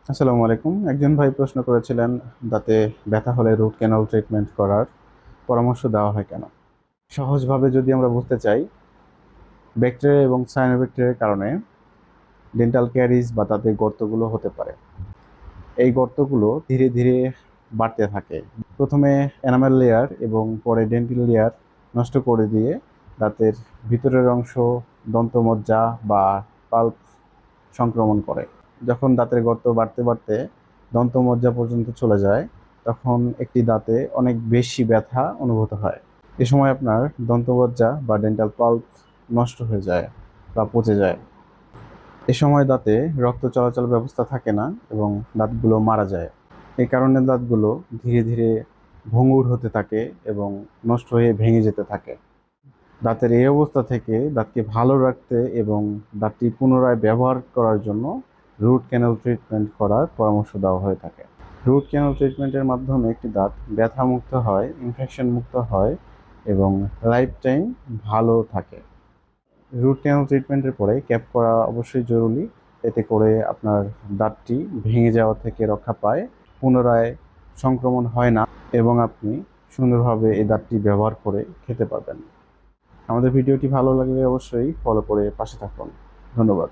আসসালামু আলাইকুম। একজন ভাই প্রশ্ন করেছিলেন, দাঁতে ব্যথা হলে রুট ক্যানাল ট্রিটমেন্ট করার পরামর্শ দেওয়া হয় কেন? সহজভাবে যদি আমরা বুঝতে চাই, ব্যাকটেরিয়া এবং সায়ানোব্যাকটেরিয়ার কারণে ডেন্টাল ক্যারিজ বা দাঁতের গর্তগুলো হতে পারে। এই গর্তগুলো ধীরে ধীরে বাড়তে থাকে। প্রথমে এনামেল লেয়ার এবং পরে ডেন্টাল লেয়ার নষ্ট করে দিয়ে দাঁতের ভিতরের অংশ, দন্তমজ্জা বা পাল্প সংক্রমণ করে। যখন দাঁতের গর্ত বাড়তে বাড়তে দন্তমজ্জা পর্যন্ত চলে যায়, তখন একটি দাঁতে অনেক বেশি ব্যথা অনুভূত হয়। এ সময় আপনার দন্তমজ্জা বা ডেন্টাল পাল্প নষ্ট হয়ে যায় বা পচে যায়। এ সময় দাঁতে রক্ত চলাচল ব্যবস্থা থাকে না এবং দাঁতগুলো মারা যায়। এই কারণে দাঁতগুলো ধীরে ধীরে ভঙ্গুর হতে থাকে এবং নষ্ট হয়ে ভেঙে যেতে থাকে। দাঁতের এই অবস্থা থেকে দাঁতকে ভালো রাখতে এবং দাঁতটি পুনরায় ব্যবহার করার জন্য রুট ক্যানাল ট্রিটমেন্ট করার পরামর্শ দেওয়া হয়ে থাকে। রুট ক্যানাল ট্রিটমেন্টের মাধ্যমে একটি দাঁত ব্যথামুক্ত হয়, ইনফেকশন মুক্ত হয় এবং লাইফ টাইম ভালো থাকে। রুট ক্যানাল ট্রিটমেন্টের পরে ক্যাপ করা অবশ্যই জরুরি। এতে করে আপনার দাঁতটি ভেঙে যাওয়া থেকে রক্ষা পায়, পুনরায় সংক্রমণ হয় না এবং আপনি সুন্দরভাবে এই দাঁতটি ব্যবহার করে খেতে পারবেন। আমাদের ভিডিওটি ভালো লাগলে অবশ্যই ফলো করে পাশে থাকুন। ধন্যবাদ।